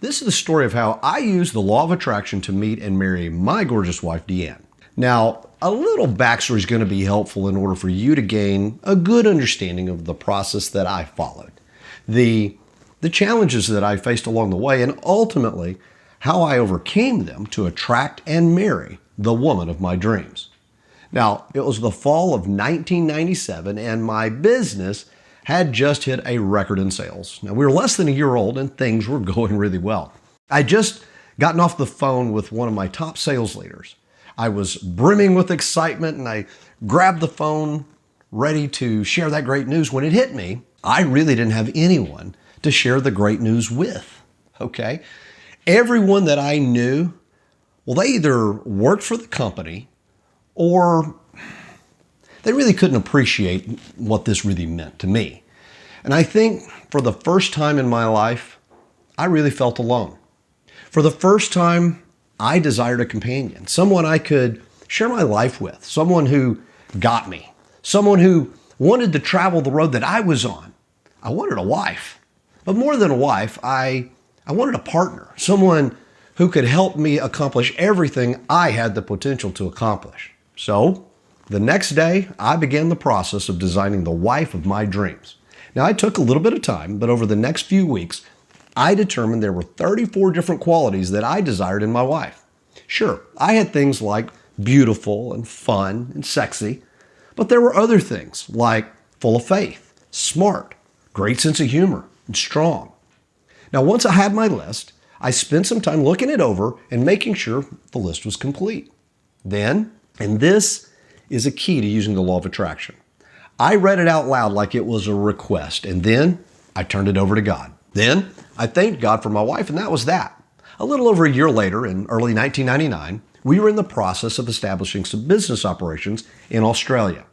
This is the story of how I used the law of attraction to meet and marry my gorgeous wife, Deanne. Now, a little backstory is going to be helpful in order for you to gain a good understanding of the process that I followed, the challenges that I faced along the way, and ultimately how I overcame them to attract and marry the woman of my dreams. Now, it was the fall of 1997, and my business had just hit a record in sales. Now, we were less than a year old, and things were going really well. I'd just gotten off the phone with one of my top sales leaders. I was brimming with excitement, and I grabbed the phone, ready to share that great news. When it hit me, I really didn't have anyone to share the great news with, okay? Everyone that I knew, well, they either worked for the company or they really couldn't appreciate what this really meant to me. And I think for the first time in my life, I really felt alone. For the first time, I desired a companion, someone I could share my life with, someone who got me, someone who wanted to travel the road that I was on. I wanted a wife, but more than a wife, I wanted a partner, someone who could help me accomplish everything I had the potential to accomplish. So, the next day, I began the process of designing the wife of my dreams. Now, it took a little bit of time, but over the next few weeks, I determined there were 34 different qualities that I desired in my wife. Sure, I had things like beautiful and fun and sexy, but there were other things like full of faith, smart, great sense of humor, and strong. Now, once I had my list, I spent some time looking it over and making sure the list was complete. Then, and this is a key to using the law of attraction, I read it out loud like it was a request, and then I turned it over to God. Then I thanked God for my wife, and that was that. A little over a year later, in early 1999, we were in the process of establishing some business operations in Australia.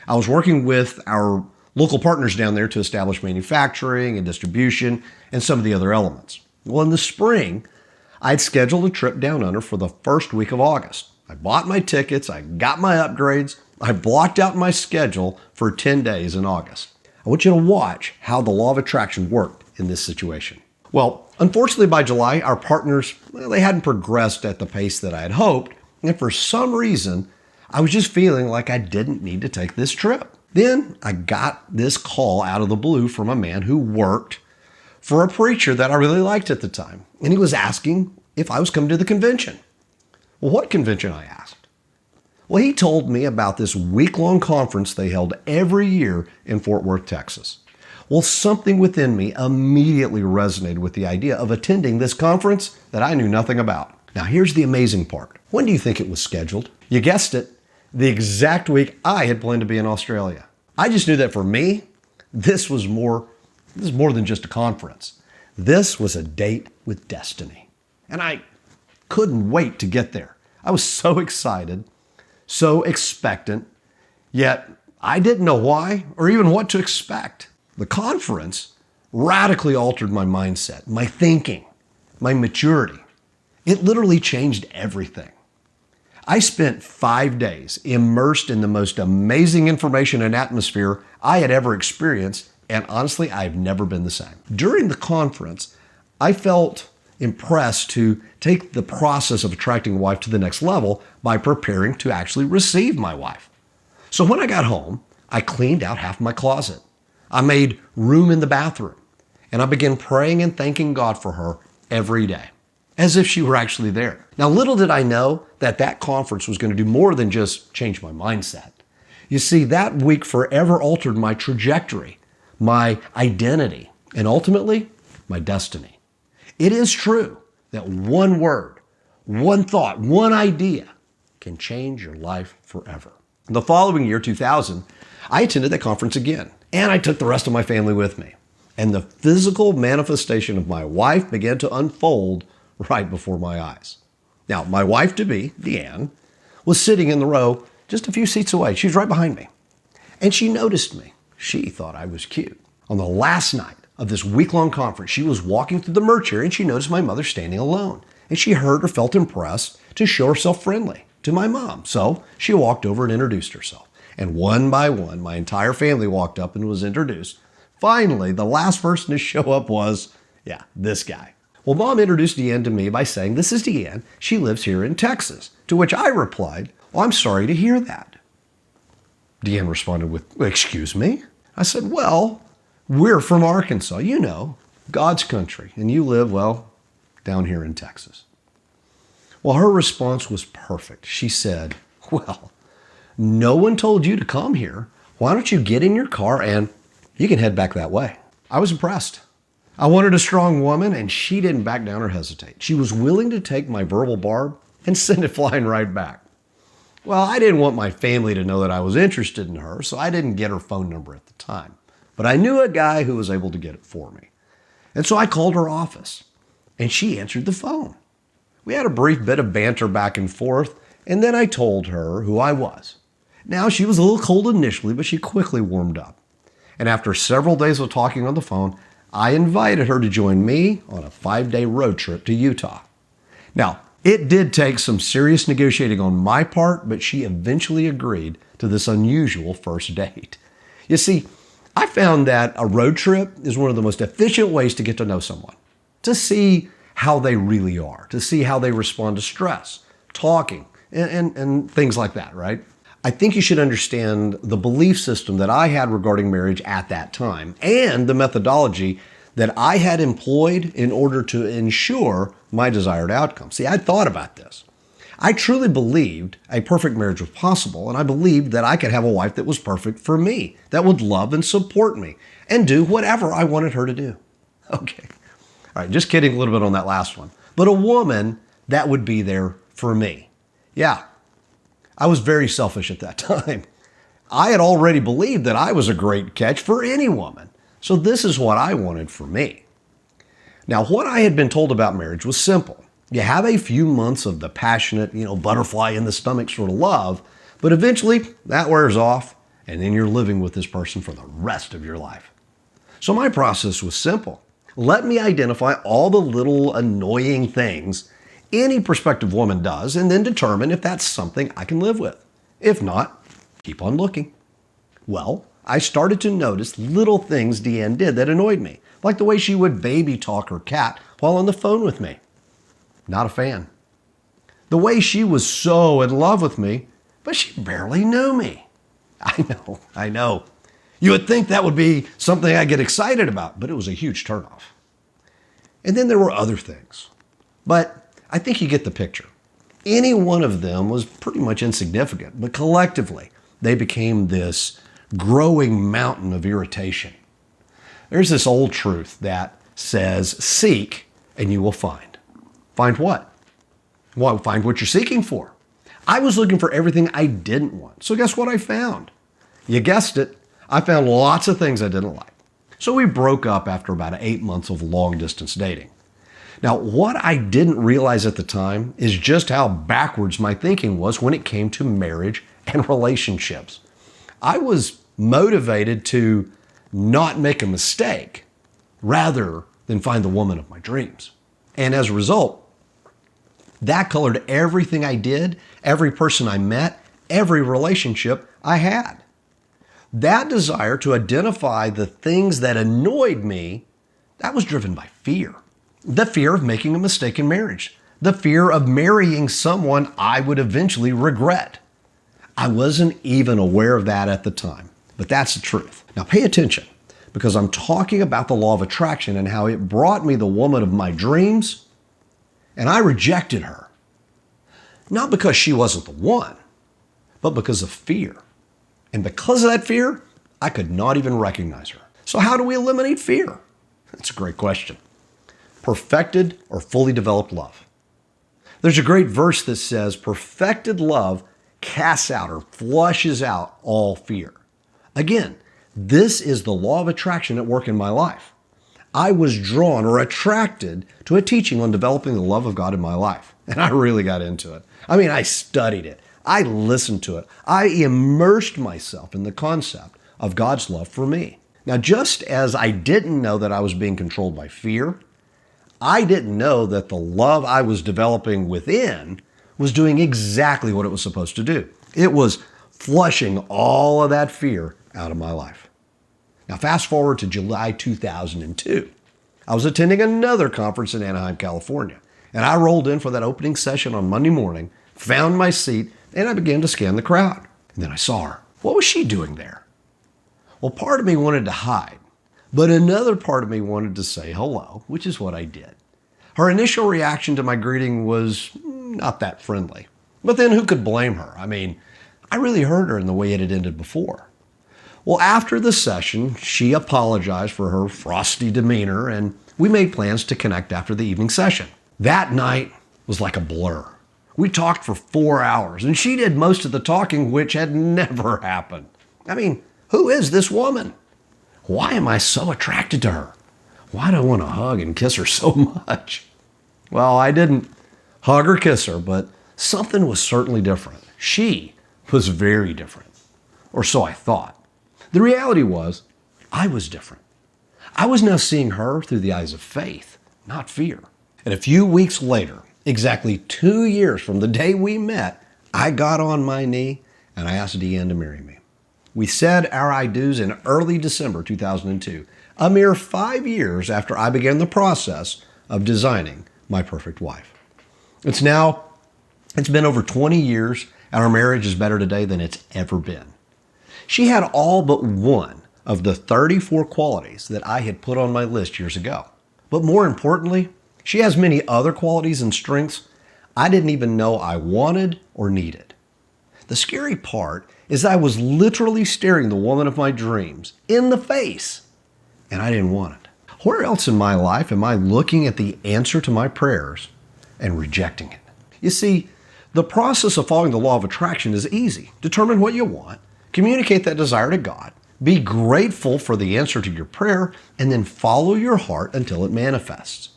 I was working with our local partners down there to establish manufacturing and distribution and some of the other elements. Well, in the spring, I'd scheduled a trip down under for the first week of August. I bought my tickets, I got my upgrades, I blocked out my schedule for 10 days in August. I want you to watch how the law of attraction worked in this situation. Well, unfortunately by July, our partners, they hadn't progressed at the pace that I had hoped, and for some reason, I was just feeling like I didn't need to take this trip. Then I got this call out of the blue from a man who worked for a preacher that I really liked at the time, and he was asking if I was coming to the convention. Well, what convention, I asked? Well, he told me about this week-long conference they held every year in Fort Worth, Texas. Well, something within me immediately resonated with the idea of attending this conference that I knew nothing about. Now, here's the amazing part. When do you think it was scheduled? You guessed it, the exact week I had planned to be in Australia. I just knew that for me, this was more than just a conference. This was a date with destiny. And I couldn't wait to get there. I was so excited, so expectant, yet I didn't know why or even what to expect. The conference radically altered my mindset, my thinking, my maturity. It literally changed everything. I spent 5 days immersed in the most amazing information and atmosphere I had ever experienced, and honestly, I've never been the same. During the conference, I felt impressed to take the process of attracting a wife to the next level by preparing to actually receive my wife. So when I got home, I cleaned out half my closet. I made room in the bathroom, and I began praying and thanking God for her every day, as if she were actually there. Now, little did I know that conference was going to do more than just change my mindset. You see, that week forever altered my trajectory, my identity, and ultimately, my destiny. It is true that one word, one thought, one idea can change your life forever. The following year, 2000, I attended that conference again, and I took the rest of my family with me. And the physical manifestation of my wife began to unfold right before my eyes. Now, my wife-to-be, Deanne, was sitting in the row just a few seats away. She was right behind me. And she noticed me. She thought I was cute. On the last night of this week-long conference, she was walking through the merch area and she noticed my mother standing alone. And she heard or felt impressed to show herself friendly to my mom. So she walked over and introduced herself. And one by one, my entire family walked up and was introduced. Finally, the last person to show up was, this guy. Well, Mom introduced Deanne to me by saying, "This is Deanne. She lives here in Texas." To which I replied, "Well, I'm sorry to hear that." Deanne responded with, "Well, excuse me?" I said, "Well, we're from Arkansas, you know, God's country, and you live, well, down here in Texas." Well, her response was perfect. She said, "Well, no one told you to come here. Why don't you get in your car and you can head back that way?" I was impressed. I wanted a strong woman, and she didn't back down or hesitate. She was willing to take my verbal barb and send it flying right back. Well, I didn't want my family to know that I was interested in her, so I didn't get her phone number at the time. But I knew a guy who was able to get it for me. And so I called her office, and she answered the phone. We had a brief bit of banter back and forth, and then I told her who I was. Now, she was a little cold initially, but she quickly warmed up. And after several days of talking on the phone, I invited her to join me on a 5-day road trip to Utah. Now, it did take some serious negotiating on my part, but she eventually agreed to this unusual first date. You see, I found that a road trip is one of the most efficient ways to get to know someone, to see how they really are, to see how they respond to stress, talking, and things like that, right? I think you should understand the belief system that I had regarding marriage at that time and the methodology that I had employed in order to ensure my desired outcome. See, I thought about this. I truly believed a perfect marriage was possible, and I believed that I could have a wife that was perfect for me, that would love and support me, and do whatever I wanted her to do. Okay. All right, just kidding a little bit on that last one. But a woman that would be there for me. Yeah, I was very selfish at that time. I had already believed that I was a great catch for any woman. So this is what I wanted for me. Now, what I had been told about marriage was simple. You have a few months of the passionate, butterfly in the stomach sort of love, but eventually that wears off, and then you're living with this person for the rest of your life. So my process was simple. Let me identify all the little annoying things any prospective woman does, and then determine if that's something I can live with. If not, keep on looking. Well, I started to notice little things Deanne did that annoyed me, like the way she would baby talk her cat while on the phone with me. Not a fan. The way she was so in love with me, but she barely knew me. I know. You would think that would be something I get excited about, but it was a huge turnoff. And then there were other things. But I think you get the picture. Any one of them was pretty much insignificant, but collectively, they became this growing mountain of irritation. There's this old truth that says, seek and you will find. Find what? Well, find what you're seeking for. I was looking for everything I didn't want. So guess what I found? You guessed it. I found lots of things I didn't like. So we broke up after about 8 months of long distance dating. Now, what I didn't realize at the time is just how backwards my thinking was when it came to marriage and relationships. I was motivated to not make a mistake rather than find the woman of my dreams. And as a result, that colored everything I did, every person I met, every relationship I had. That desire to identify the things that annoyed me, that was driven by fear. The fear of making a mistake in marriage. The fear of marrying someone I would eventually regret. I wasn't even aware of that at the time, but that's the truth. Now pay attention, because I'm talking about the law of attraction and how it brought me the woman of my dreams, and I rejected her. Not because she wasn't the one, but because of fear. And because of that fear, I could not even recognize her. So how do we eliminate fear? That's a great question. Perfected or fully developed love. There's a great verse that says, perfected love casts out or flushes out all fear. Again, this is the law of attraction at work in my life. I was drawn or attracted to a teaching on developing the love of God in my life. And I really got into it. I studied it. I listened to it. I immersed myself in the concept of God's love for me. Now, just as I didn't know that I was being controlled by fear, I didn't know that the love I was developing within was doing exactly what it was supposed to do. It was flushing all of that fear out of my life. Now, fast forward to July 2002. I was attending another conference in Anaheim, California, and I rolled in for that opening session on Monday morning, found my seat, and I began to scan the crowd. And then I saw her. What was she doing there? Well, part of me wanted to hide, but another part of me wanted to say hello, which is what I did. Her initial reaction to my greeting was not that friendly. But then who could blame her? I mean, I really hurt her in the way it had ended before. Well, after the session, she apologized for her frosty demeanor, and we made plans to connect after the evening session. That night was like a blur. We talked for 4 hours, and she did most of the talking, which had never happened. I mean, who is this woman? Why am I so attracted to her? Why do I want to hug and kiss her so much? Well, I didn't hug or kiss her, but something was certainly different. She was very different, or so I thought. The reality was, I was different. I was now seeing her through the eyes of faith, not fear. And a few weeks later, exactly 2 years from the day we met, I got on my knee and I asked Deanne to marry me. We said our I do's in early December 2002, a mere 5 years after I began the process of designing my perfect wife. It's been over 20 years, and our marriage is better today than it's ever been. She had all but one of the 34 qualities that I had put on my list years ago. But more importantly, she has many other qualities and strengths I didn't even know I wanted or needed. The scary part is I was literally staring the woman of my dreams in the face, and I didn't want it. Where else in my life am I looking at the answer to my prayers and rejecting it? You see, the process of following the law of attraction is easy. Determine what you want, communicate that desire to God, be grateful for the answer to your prayer, and then follow your heart until it manifests.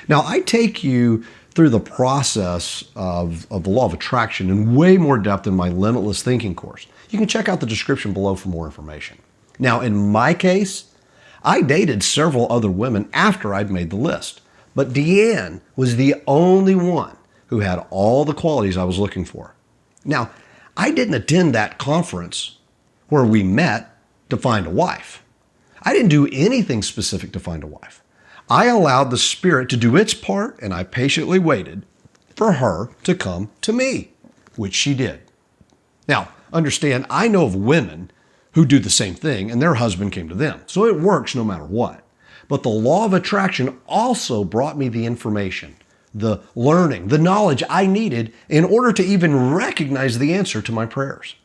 Now, I take you through the process of the law of attraction in way more depth in my Limitless Thinking course. You can check out the description below for more information. Now, in my case, I dated several other women after I'd made the list, but Deanne was the only one who had all the qualities I was looking for. Now, I didn't attend that conference where we met to find a wife. I didn't do anything specific to find a wife. I allowed the Spirit to do its part, and I patiently waited for her to come to me, which she did. Now, understand, I know of women who do the same thing, and their husband came to them. So it works no matter what. But the law of attraction also brought me the information, the learning, the knowledge I needed in order to even recognize the answer to my prayers.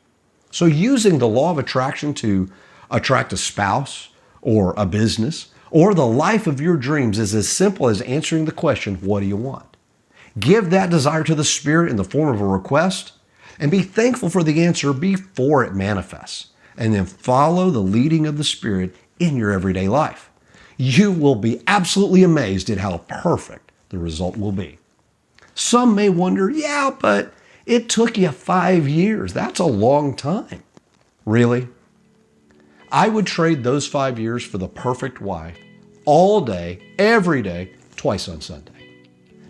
So using the law of attraction to attract a spouse or a business or the life of your dreams is as simple as answering the question, what do you want? Give that desire to the Spirit in the form of a request and be thankful for the answer before it manifests. And then follow the leading of the Spirit in your everyday life. You will be absolutely amazed at how perfect the result will be. Some may wonder, yeah, but it took you 5 years. That's a long time. Really? I would trade those 5 years for the perfect wife all day, every day, twice on Sunday.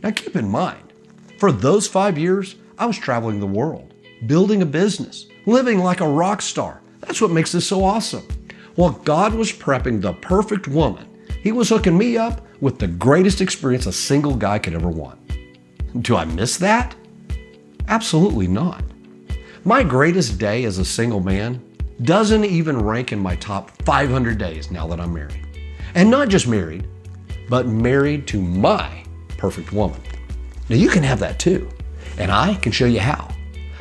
Now keep in mind, for those 5 years, I was traveling the world, building a business, living like a rock star. That's what makes this so awesome. While God was prepping the perfect woman, He was hooking me up with the greatest experience a single guy could ever want. Do I miss that? Absolutely not. My greatest day as a single man doesn't even rank in my top 500 days now that I'm married. And not just married, but married to my perfect woman. Now you can have that too, and I can show you how.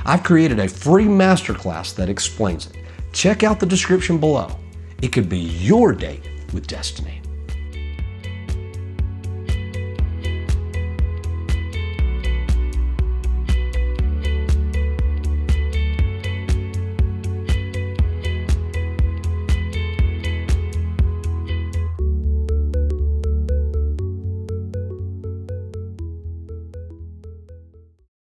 I've created a free masterclass that explains it. Check out the description below. It could be your date with destiny.